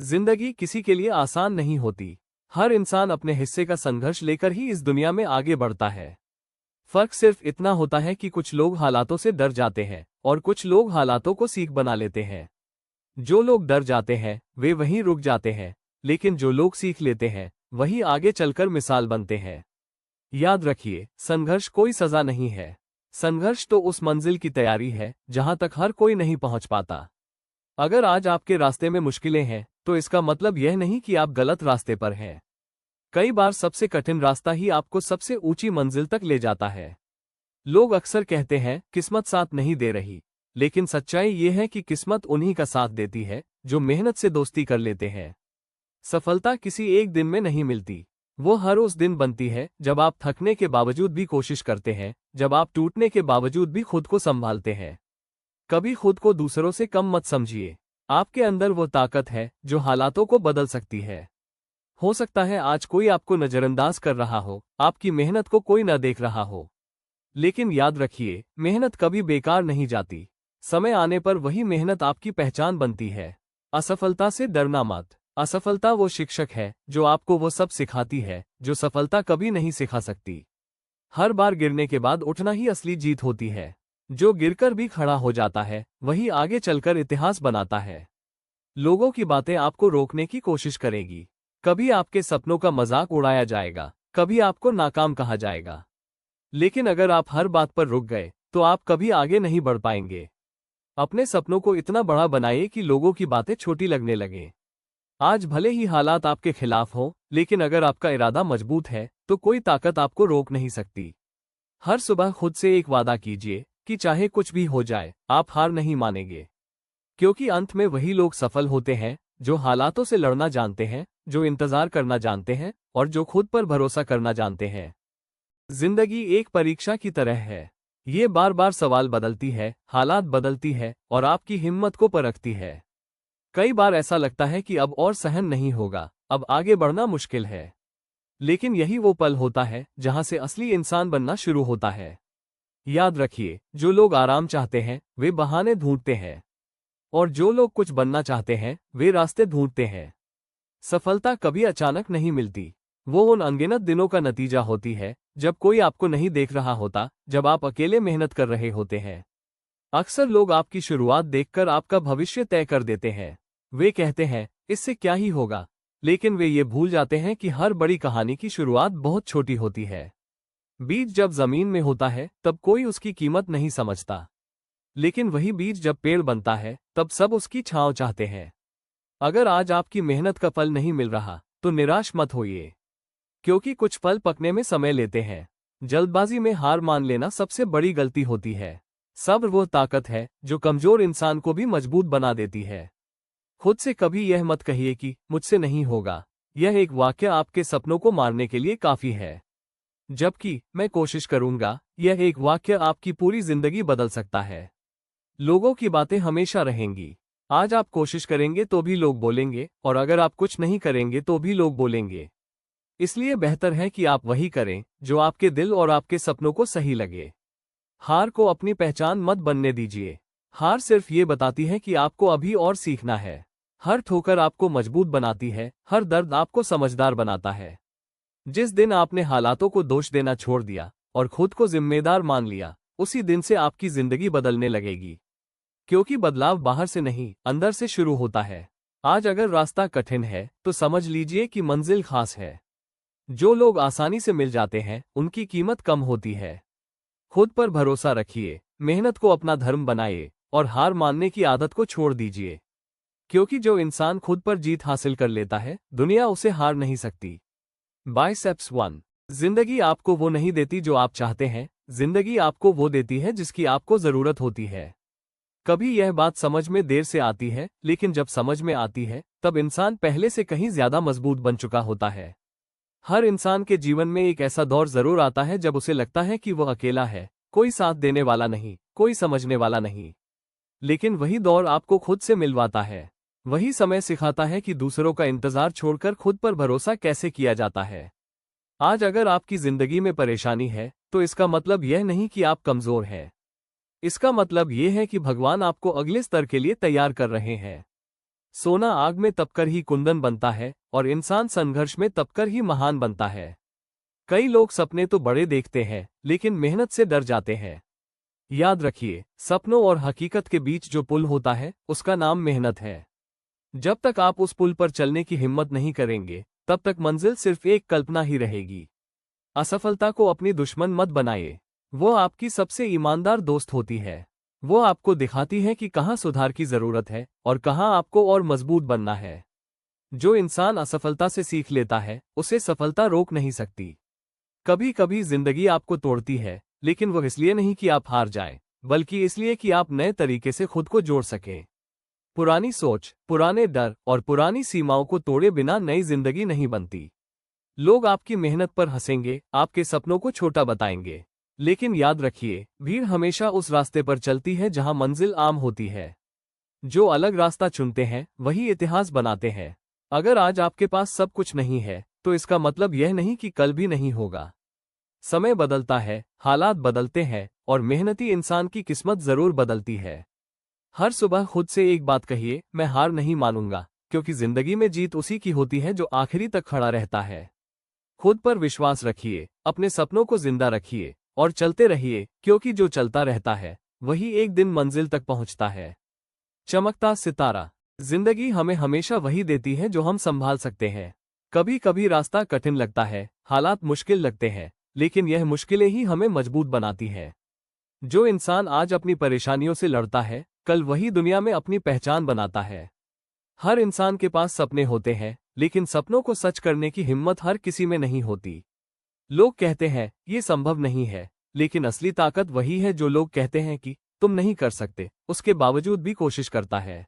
जिंदगी किसी के लिए आसान नहीं होती। हर इंसान अपने हिस्से का संघर्ष लेकर ही इस दुनिया में आगे बढ़ता है। फर्क सिर्फ इतना होता है कि कुछ लोग हालातों से डर जाते हैं और कुछ लोग हालातों को सीख बना लेते हैं। जो लोग डर जाते हैं वे वहीं रुक जाते हैं, लेकिन जो लोग सीख लेते हैं वही आगे चलकर मिसाल बनते हैं। याद रखिए, संघर्ष कोई सजा नहीं है। संघर्ष तो उस मंजिल की तैयारी है जहां तक हर कोई नहीं पहुंच पाता। अगर आज आपके रास्ते में मुश्किलें हैं तो इसका मतलब यह नहीं कि आप गलत रास्ते पर हैं। कई बार सबसे कठिन रास्ता ही आपको सबसे ऊंची मंजिल तक ले जाता है। लोग अक्सर कहते हैं किस्मत साथ नहीं दे रही, लेकिन सच्चाई ये है कि किस्मत उन्हीं का साथ देती है जो मेहनत से दोस्ती कर लेते हैं। सफलता किसी एक दिन में नहीं मिलती, वो हर उस दिन बनती है जब आप थकने के बावजूद भी कोशिश करते हैं, जब आप टूटने के बावजूद भी खुद को संभालते हैं। कभी खुद को दूसरों से कम मत समझिए। आपके अंदर वो ताकत है जो हालातों को बदल सकती है। हो सकता है आज कोई आपको नजरअंदाज कर रहा हो, आपकी मेहनत को कोई न देख रहा हो, लेकिन याद रखिए, मेहनत कभी बेकार नहीं जाती। समय आने पर वही मेहनत आपकी पहचान बनती है। असफलता से डरना मत। असफलता वो शिक्षक है जो आपको वो सब सिखाती है जो सफलता कभी नहीं सिखा सकती। हर बार गिरने के बाद उठना ही असली जीत होती है। जो गिरकर भी खड़ा हो जाता है वही आगे चलकर इतिहास बनाता है। लोगों की बातें आपको रोकने की कोशिश करेगी। कभी आपके सपनों का मजाक उड़ाया जाएगा, कभी आपको नाकाम कहा जाएगा, लेकिन अगर आप हर बात पर रुक गए तो आप कभी आगे नहीं बढ़ पाएंगे। अपने सपनों को इतना बड़ा बनाइए कि लोगों की बातें छोटी लगने लगें। आज भले ही हालात आपके खिलाफ हों, लेकिन अगर आपका इरादा मजबूत है तो कोई ताकत आपको रोक नहीं सकती। हर सुबह खुद से एक वादा कीजिए कि चाहे कुछ भी हो जाए आप हार नहीं मानेंगे, क्योंकि अंत में वही लोग सफल होते हैं जो हालातों से लड़ना जानते हैं, जो इंतजार करना जानते हैं और जो खुद पर भरोसा करना जानते हैं। जिंदगी एक परीक्षा की तरह है। ये बार बार सवाल बदलती है, हालात बदलती है और आपकी हिम्मत को परखती है। कई बार ऐसा लगता है कि अब और सहन नहीं होगा, अब आगे बढ़ना मुश्किल है, लेकिन यही वो पल होता है जहां से असली इंसान बनना शुरू होता है। याद रखिए, जो लोग आराम चाहते हैं वे बहाने ढूंढते हैं, और जो लोग कुछ बनना चाहते हैं वे रास्ते ढूंढते हैं। सफलता कभी अचानक नहीं मिलती, वो उन अनगिनत दिनों का नतीजा होती है जब कोई आपको नहीं देख रहा होता, जब आप अकेले मेहनत कर रहे होते हैं। अक्सर लोग आपकी शुरुआत देखकर आपका भविष्य तय कर देते हैं। वे कहते हैं इससे क्या ही होगा, लेकिन वे ये भूल जाते हैं कि हर बड़ी कहानी की शुरुआत बहुत छोटी होती है। बीज जब जमीन में होता है तब कोई उसकी कीमत नहीं समझता, लेकिन वही बीज जब पेड़ बनता है तब सब उसकी छांव चाहते हैं। अगर आज आपकी मेहनत का फल नहीं मिल रहा तो निराश मत होइए, क्योंकि कुछ फल पकने में समय लेते हैं। जल्दबाजी में हार मान लेना सबसे बड़ी गलती होती है। सब्र वो ताकत है जो कमजोर इंसान को भी मजबूत बना देती है। खुद से कभी यह मत कहिए कि मुझसे नहीं होगा। यह एक वाक्य आपके सपनों को मारने के लिए काफी है, जबकि मैं कोशिश करूंगा, यह एक वाक्य आपकी पूरी जिंदगी बदल सकता है। लोगों की बातें हमेशा रहेंगी। आज आप कोशिश करेंगे तो भी लोग बोलेंगे, और अगर आप कुछ नहीं करेंगे तो भी लोग बोलेंगे। इसलिए बेहतर है कि आप वही करें जो आपके दिल और आपके सपनों को सही लगे। हार को अपनी पहचान मत बनने दीजिए। हार सिर्फ ये बताती है कि आपको अभी और सीखना है। हर ठोकर आपको मजबूत बनाती है, हर दर्द आपको समझदार बनाता है। जिस दिन आपने हालातों को दोष देना छोड़ दिया और खुद को जिम्मेदार मान लिया, उसी दिन से आपकी जिंदगी बदलने लगेगी, क्योंकि बदलाव बाहर से नहीं, अंदर से शुरू होता है। आज अगर रास्ता कठिन है तो समझ लीजिए कि मंजिल खास है। जो लोग आसानी से मिल जाते हैं उनकी कीमत कम होती है। खुद पर भरोसा रखिए, मेहनत को अपना धर्म बनाइए और हार मानने की आदत को छोड़ दीजिए, क्योंकि जो इंसान खुद पर जीत हासिल कर लेता है दुनिया उसे हार नहीं सकती। बाइसेप्स 1। जिंदगी आपको वो नहीं देती जो आप चाहते हैं, जिंदगी आपको वो देती है जिसकी आपको जरूरत होती है। कभी यह बात समझ में देर से आती है, लेकिन जब समझ में आती है तब इंसान पहले से कहीं ज्यादा मजबूत बन चुका होता है। हर इंसान के जीवन में एक ऐसा दौर जरूर आता है जब उसे लगता है कि वह अकेला है, कोई साथ देने वाला नहीं, कोई समझने वाला नहीं। लेकिन वही दौर आपको खुद से मिलवाता है। वही समय सिखाता है कि दूसरों का इंतजार छोड़कर खुद पर भरोसा कैसे किया जाता है। आज अगर आपकी जिंदगी में परेशानी है तो इसका मतलब यह नहीं कि आप कमजोर हैं। इसका मतलब यह है कि भगवान आपको अगले स्तर के लिए तैयार कर रहे हैं। सोना आग में तपकर ही कुंदन बनता है और इंसान संघर्ष में तपकर ही महान बनता है। कई लोग सपने तो बड़े देखते हैं, लेकिन मेहनत से डर जाते हैं। याद रखिए, सपनों और हकीकत के बीच जो पुल होता है, उसका नाम मेहनत है। जब तक आप उस पुल पर चलने की हिम्मत नहीं करेंगे, तब तक मंजिल सिर्फ एक कल्पना ही रहेगी। असफलता को अपनी दुश्मन मत बनाइए। वो आपकी सबसे ईमानदार दोस्त होती है। वो आपको दिखाती है कि कहाँ सुधार की जरूरत है और कहाँ आपको और मजबूत बनना है। जो इंसान असफलता से सीख लेता है, उसे सफलता रोक नहीं सकती। कभी कभी जिंदगी आपको तोड़ती है, लेकिन वह इसलिए नहीं कि आप हार जाएं, बल्कि इसलिए कि आप नए तरीके से खुद को जोड़ सकें। पुरानी सोच, पुराने डर और पुरानी सीमाओं को तोड़े बिना नई जिंदगी नहीं बनती। लोग आपकी मेहनत पर हंसेंगे, आपके सपनों को छोटा बताएंगे, लेकिन याद रखिए, भीड़ हमेशा उस रास्ते पर चलती है जहां मंजिल आम होती है। जो अलग रास्ता चुनते हैं, वही इतिहास बनाते हैं। अगर आज आपके पास सब कुछ नहीं है, तो इसका मतलब यह नहीं कि कल भी नहीं होगा। समय बदलता है, हालात बदलते हैं, और मेहनती इंसान की किस्मत जरूर बदलती है। हर सुबह खुद से एक बात कहिए, मैं हार नहीं मानूंगा, क्योंकि जिंदगी में जीत उसी की होती है जो आखिरी तक खड़ा रहता है। खुद पर विश्वास रखिए, अपने सपनों को जिंदा रखिए, और चलते रहिए, क्योंकि जो चलता रहता है, वही एक दिन मंजिल तक पहुंचता है। चमकता सितारा। जिंदगी हमें हमेशा वही देती है जो हम संभाल सकते हैं। कभी कभी रास्ता कठिन लगता है, हालात मुश्किल लगते हैं, लेकिन यह मुश्किलें ही हमें मजबूत बनाती हैं। जो इंसान आज अपनी परेशानियों से लड़ता है, कल वही दुनिया में अपनी पहचान बनाता है। हर इंसान के पास सपने होते हैं, लेकिन सपनों को सच करने की हिम्मत हर किसी में नहीं होती। लोग कहते हैं, ये संभव नहीं है, लेकिन असली ताकत वही है जो लोग कहते हैं कि तुम नहीं कर सकते, उसके बावजूद भी कोशिश करता है।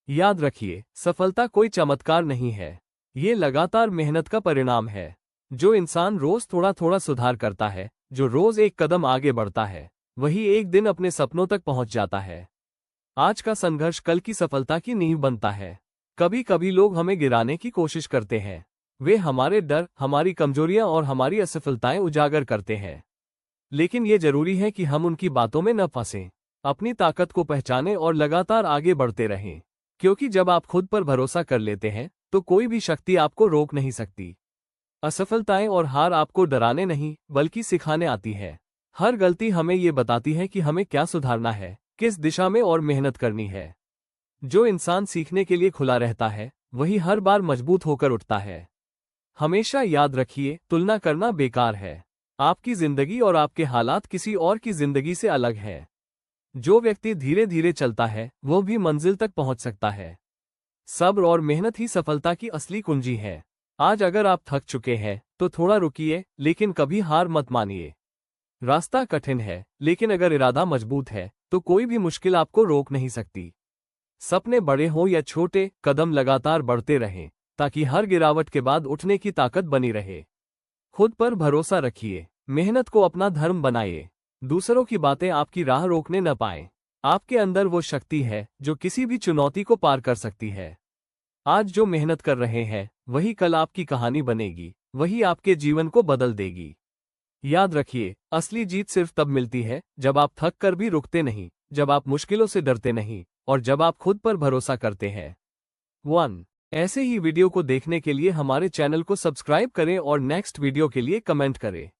याद रखिए, सफलता कोई चमत्कार नहीं है, ये लगातार मेहनत का परिणाम है। जो इंसान रोज थोड़ा थोड़ा सुधार करता है, जो रोज एक कदम आगे बढ़ता है, वही एक दिन अपने सपनों तक पहुंच जाता है। आज का संघर्ष कल की सफलता की नींव बनता है। कभी कभी लोग हमें गिराने की कोशिश करते हैं। वे हमारे डर, हमारी कमजोरियां और हमारी असफलताएं उजागर करते हैं। लेकिन ये जरूरी है कि हम उनकी बातों में न फंसें। अपनी ताकत को पहचानें और लगातार आगे बढ़ते रहें। क्योंकि जब आप खुद पर भरोसा कर लेते हैं, तो कोई भी शक्ति आपको रोक नहीं सकती। असफलताएं और हार आपको डराने नहीं, बल्कि सिखाने आती है। हर गलती हमें ये बताती है कि हमें क्या सुधारना है, किस दिशा में और मेहनत करनी है। जो इंसान सीखने के लिए खुला रहता है, वही हर बार मजबूत होकर उठता है। हमेशा याद रखिए, तुलना करना बेकार है। आपकी जिंदगी और आपके हालात किसी और की जिंदगी से अलग है। जो व्यक्ति धीरे धीरे चलता है, वो भी मंजिल तक पहुंच सकता है। सब्र और मेहनत ही सफलता की असली कुंजी है। आज अगर आप थक चुके हैं, तो थोड़ा रुकिए, लेकिन कभी हार मत मानिए। रास्ता कठिन है, लेकिन अगर इरादा मजबूत है, तो कोई भी मुश्किल आपको रोक नहीं सकती। सपने बड़े हों या छोटे, कदम लगातार बढ़ते रहें, ताकि हर गिरावट के बाद उठने की ताकत बनी रहे। खुद पर भरोसा रखिए, मेहनत को अपना धर्म बनाइए। दूसरों की बातें आपकी राह रोकने न पाएं। आपके अंदर वो शक्ति है जो किसी भी चुनौती को पार कर सकती है। आज जो मेहनत कर रहे हैं, वही कल आपकी कहानी बनेगी, वही आपके जीवन को बदल देगी। याद रखिए, असली जीत सिर्फ तब मिलती है जब आप थक कर भी रुकते नहीं, जब आप मुश्किलों से डरते नहीं, और जब आप खुद पर भरोसा करते हैं। 1. ऐसे ही वीडियो को देखने के लिए हमारे चैनल को सब्सक्राइब करें और नेक्स्ट वीडियो के लिए कमेंट करें।